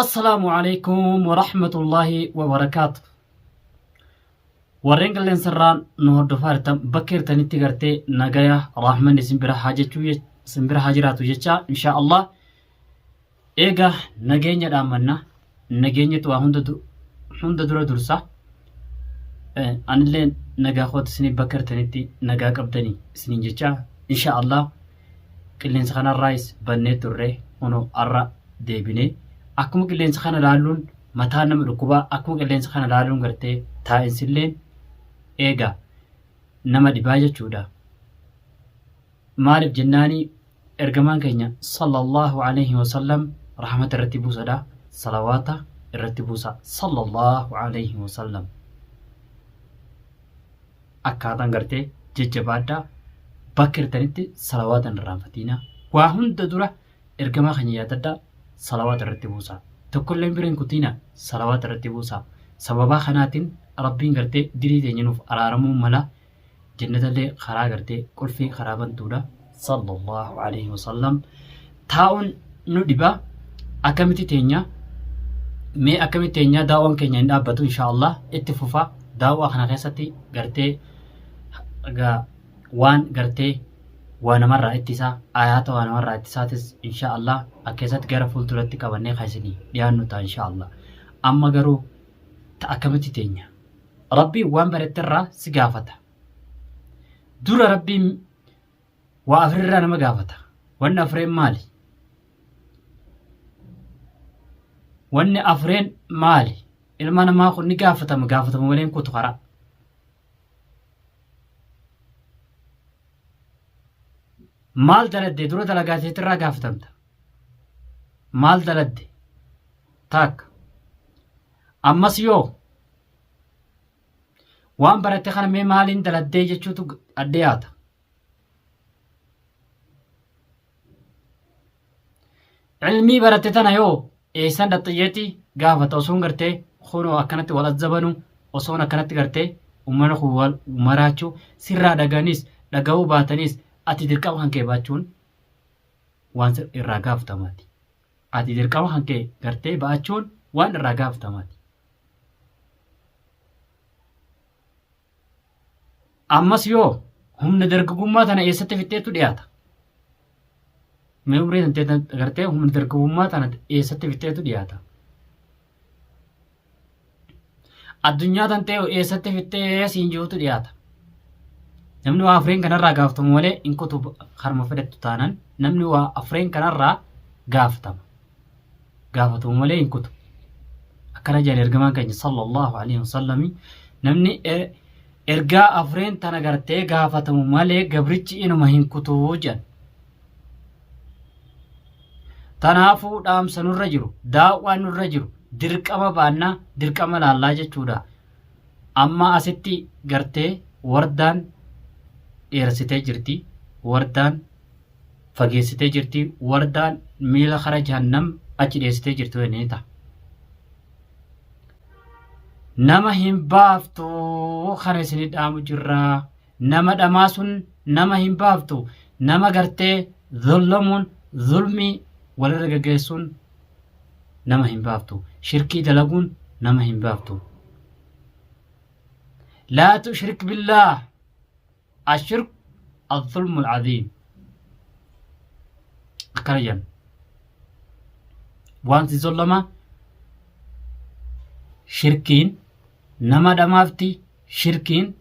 السلام عليكم ورحمة الله وبركاته. ورين قلن سران نور دفارتم بكر تنتي غرتي نغايا رحمن سنبرا حاجراتو جچا إن شاء الله إيغا نغينيا دامنا نغينيا تو هند درسا أنلين نغا خوت سني بكر تنتي نغا قبدني سنين جچا إن شاء الله قلن سخنا الرئيس بنيت الري ونو أرى ديبيني akkuma qilleensa kana laaluun mataa nama dhukkubaa akkuma qilleensa kana laaluun gartee taa'insilleen eega nama dhibaa jechuudha. Maaliif jennaani ergamaan keenya sallallahu alayhi wa sallam rahmata irratti buusadha, salawaata irratti buusa sallallahu alayhi wa sallam. Akkaataan gartee jajjabaadhaa bakka hirtanitti salawaata hin irraanfatina. Waa hunda dura ergamaa keenya yaadadhaa. صلوات الرتبوسا تكلم برين كتينا صلوات الرتبوسا سببا خناتين ربين قرتي دري تنينوف أرارمو ملا جنة اللي خرا قرتي كل في خرابا تودا صلى الله عليه وسلم تاون ندبا أكمتي تينيا مي أكمتي تينيا داوان كينيا ندابتو إن شاء الله اتفوفا داوا خنا خيستي قرتي وان قرتي وانا مرة اتسا آيات وانا مرة اتساتس إن شاء الله أكيسات غير فولتورتي كبني خايسني لأنه تا إن شاء الله أما غرو تأكمتي تينيا ربي وان برترا سقافتا دور ربي وأفرر أنا مقافتا وان أفرين مالي وان أفرين مالي إلما ما أخذ نقافتا مقافتا مولين كنت خرا maal daladde dura dalagaatee irraa gaafatamta maal daladde takka ammas yoo waan baratte kana mee maaliin daladdee jechuutu addeyaata ilmii baratte tana yoo eessan dhaxxiyyeetti gaafata osoon gartee kunoo akkanatti wal azzabanu osoon akkanatti gartee ummana kun wal maraachuu sirraa dhaganis dhaga'uu baatanis ati dirqama kan kee baachuun waan irraa gaafatamaati. Ati dirqama kan kee gartee baachuun waan irraa gaafatamaati. Ammas yoo humna dargaggummaa tana eessatti fixxeetu dhiyaata. Mee umrii tantee gartee humna dargaggummaa tana eessatti fixxeetu dhiyaata. Addunyaa tantee eessatti fixxee siin jirutu dhiyaata. namni waa afreen kanarraa gaafatamu malee in kutuba harma fedhattu taanan namni waa afreen kanarraa gaafatamu malee in kutu akkana jedhan ergamaan keenya sallallahu alaihi wasallam namni ergaa afreen tana gartee gaafatamu malee gabrichi inuma hin kutu jedhan. Tanaafuu dhaamsa nurra jiru daawwaan nurra jiru dirqama baannaa dirqama laallaa jechuudha. Amma asitti gartee wardaan dheersitee jirti wardaan fageessitee jirti wardaan miila kara jahannam achi dheessitee jirti weenita nama hin baaftu kana isinii dhaamu jirraa nama dhamaa sun nama hin baaftu nama gartee zullamuun zulmii walirra gaggeessuun nama hin baaftu shirkii dalaguun nama hin baaftu laa tushrik billaah الشرك الظلم العظيم أكرجن وانت ظلما شركين نما دمافتي شركين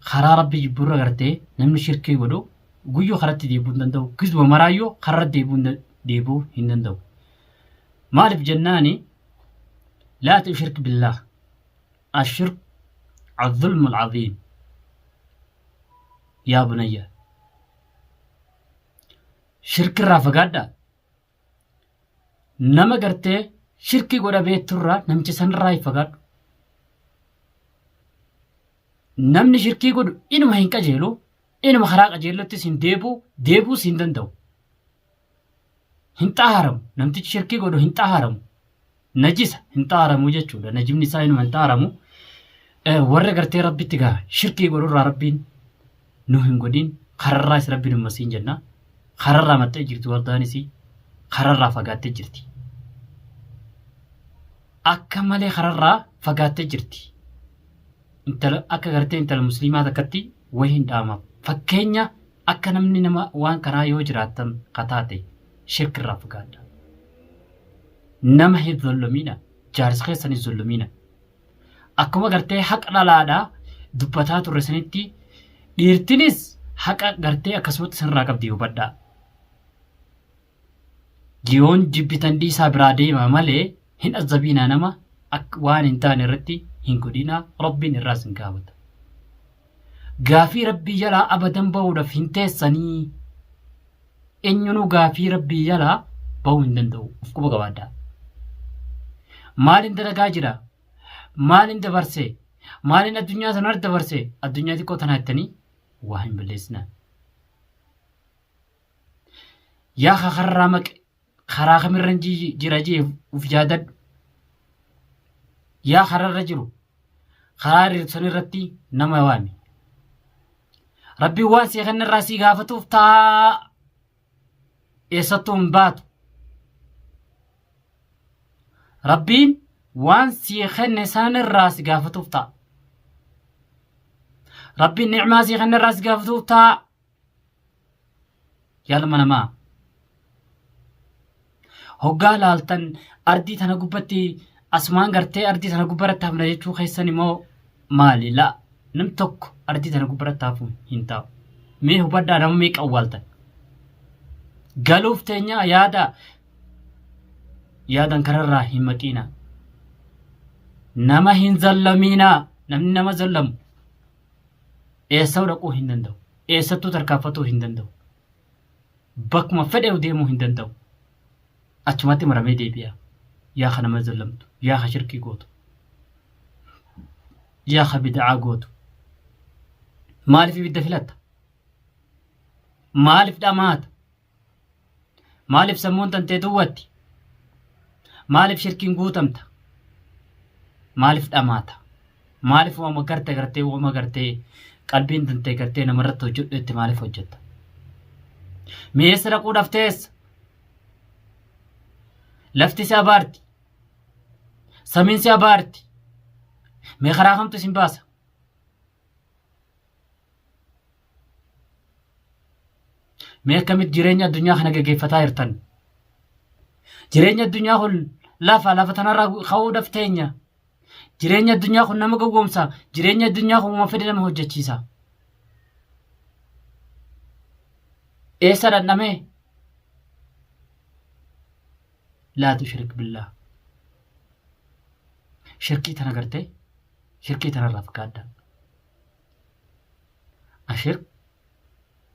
خرا ربي جبرا غرتي نمن شركي ودو غيو خرت ديبون دندو كزو مرايو خرت ديبو هندندو مالف جناني لا تشرك بالله الشرك الظلم العظيم يا بني شرك الرافقادة نما قرتي شركي قولا بيت ترى نمتي سن راي فقاد نمني شركي قول إنما هنكا جيلو إنما خراق جيلو تسين ديبو سندن دو هنتا هرم نمتي شركي قولو هنتا هرم نجيس هنتا هرم وجه نجم نساء إنما هنتا هرمو ورّا قرتي ربي تقا شركي قولو ربين نوهم قدين خرر رايس ربي نمسين جنة خرر متى جرت وردانسي خرر فقات جرتي akka malee kararraa fagaattee jirti. Intala akka gartee intala musliimaa takkatti wayii hin dhaamaaf. Fakkeenya akka namni nama waan karaa yoo jiraatan kataate shirkirraa fagaadha. Nama hin zullumiina, jaarsa keessan hin zullumiina. Akkuma gartee haqa dhalaadhaa dubbataa turre sanitti dhiirtinis haqa gartee akkasumatti sanirraa qabdi hubadhaa. Yoon jibbitan dhiisaa biraa deemaa malee hin azzabiinaa nama waan hin taane irratti hin godhinaa rabbiin irraas hin gaafata. Gaafii rabbii jalaa abadan bahuudhaaf hin teessanii eenyunuu gaafii rabbii jalaa bahuu hin danda'u of quba qabaadhaa. Maalin dalagaa jira? Maalin dabarsee? Maalin addunyaa sanarra dabarsee? Addunyaa xiqqoo tanaa jettanii waa hin balleessinaa. Yaa kakarraa maqe karaa kamirra jira jee uf yaadadhu. Yaa kararra jiru karaa sanirratti nama waami. Rabbiin waan si kennarraa si gaafatuuf taa eessattuu hin baatu. Rabbiin waan si kenne sanirraa si gaafatuuf ta'a. Rabbiin ni'maa si kennarraa si gaafatuuf ta'a. Yaalma namaa. Hoggaa laaltan ardii tana gubbatti asumaan gartee ardii tana gubbaratti hafna jechuu keessan immoo maali? La nam tokko ardii tana gubbaratti hafu hin taa'u. Mee hubadhaa nama meeqa awwaaltan? Galuuf teenya yaadan kararraa hin maqiina. Nama hin zallamiina. Namni nama zallamu eessa dhaquu hin danda'u. Eessattuu tarkaanfatuu hin danda'u. Bakkuma fedhe deemuu hin danda'u. Achumatti maramee deebi'a. Yaa ka nama zallamtu, yaa ka shirkii gootu, yaa ka bid'aa gootu. Maaliif ibidda filatta? Maaliif dhamaata? Maaliif sammuun tantee duwwatti? Maaliif shirkiin guutamta? Maaliif dhamaata? Maaliif waama gartee qalbiin tantee gartee namarratti hojjedhu itti maaliif hojjetta? Meessa dhaquudhaaf teessa? Lafti si abaarti. Samiin si abaarti. Mee karaa kamtu isin baasa? Mee akkamitti jireenya addunyaa kana gaggeeffataa jirtan? Jireenya addunyaa kun lafa tanarraa ka'uudhaaf teenya. Jireenya addunyaa kun nama gowwoomsa. Jireenya addunyaa kun fedhe nama hojjechiisa. Eessa dhandhamee? لا تشرك بالله. شركي تنقرتي شركي تنرف كادا. الشرك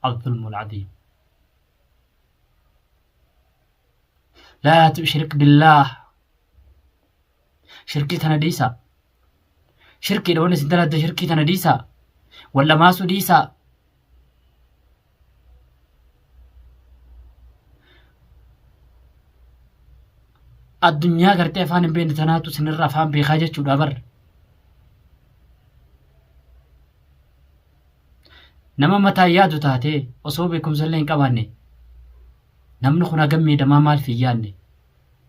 الظلم العظيم. لا تشرك بالله. شركي تنديسا. شركي لو نسيت شركي تنديسا ولا ما سديسا. الدنيا قرتي فان بين تناتو سنرا فان بخاجة شو نما متى يادو تاتي وصوبكم زلين كباني نمن خنا قمي دما مال في ياني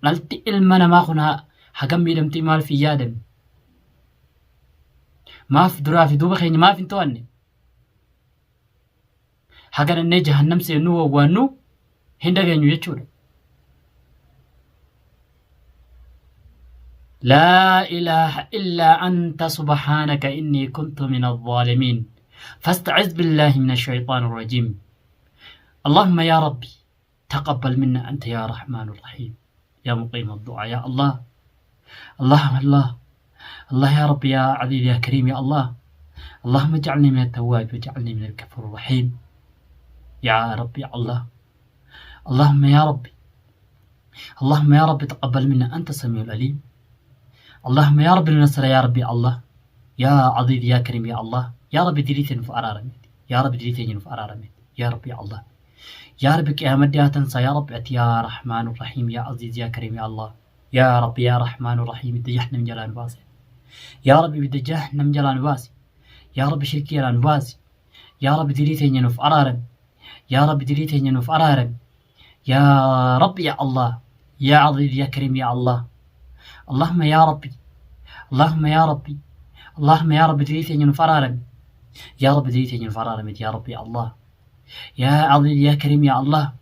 نلتي المنا ما خنا حقمي دمتي مال في يادن ما في درا في دوبا خيني ما في انتواني حقنا ني جهنم سينو وانو هندا غنيو يچود لا إله إلا أنت سبحانك إني كنت من الظالمين فاستعذ بالله من الشيطان الرجيم. اللهم يا ربي تقبل منا أنت يا رحمن الرحيم يا مقيم الدعاء يا الله. الله يا ربي يا عزيز يا كريم يا الله. اللهم اجعلني من التواب واجعلني من الكفور الرحيم يا ربي يا الله. اللهم يا ربي تقبل منا أنت السميع العليم. اللهم يا رب النصر يا ربي الله يا عزيز يا كريم يا الله. يا رب دليتني في أرارمي يا رب دليتني في أرارمي يا رب يا الله. يا رب قيامة يا تنسى يا رب يا رحمن الرحيم يا عزيز يا كريم يا الله. يا رب يا رحمن الرحيم بدي جهنم جلال باسي يا رب بدي جهنم جلال باسي يا رب شركي جلال باسي يا رب دليتني في أرارم يا رب دليتني في أرارم يا رب يا الله يا عزيز يا كريم يا الله. اللهم يا ربي اللهم يا ربي اللهم يا رب تريتني فرارم يا رب تريتني فرارم يا ربي الله يا عظيم يا كريم يا الله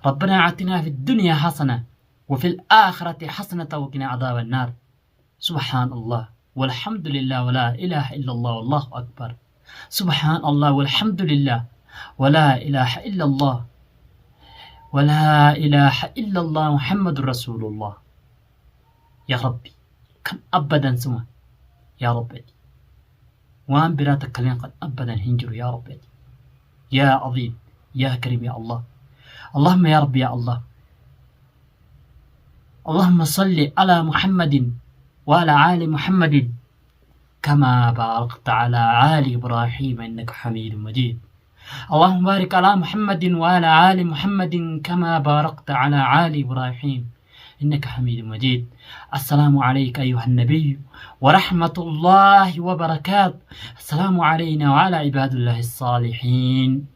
ربنا آتنا في الدنيا حسنة وفي الآخرة حسنة وقنا عذاب النار سبحان الله والحمد لله ولا إله إلا الله والله أكبر سبحان الله والحمد لله ولا إله إلا الله ولا إله إلا الله محمد رسول الله يا ربي كم أبدا سما يا ربي وان براتك كلين قد أبدا هنجر يا ربي يا عظيم يا كريم يا الله اللهم يا ربي يا الله اللهم صل على محمد وعلى آل محمد كما باركت على آل إبراهيم إنك حميد مجيد اللهم بارك على محمد وعلى آل محمد كما باركت على آل إبراهيم إنك حميد مجيد السلام عليك أيها النبي ورحمة الله وبركاته السلام علينا وعلى عباد الله الصالحين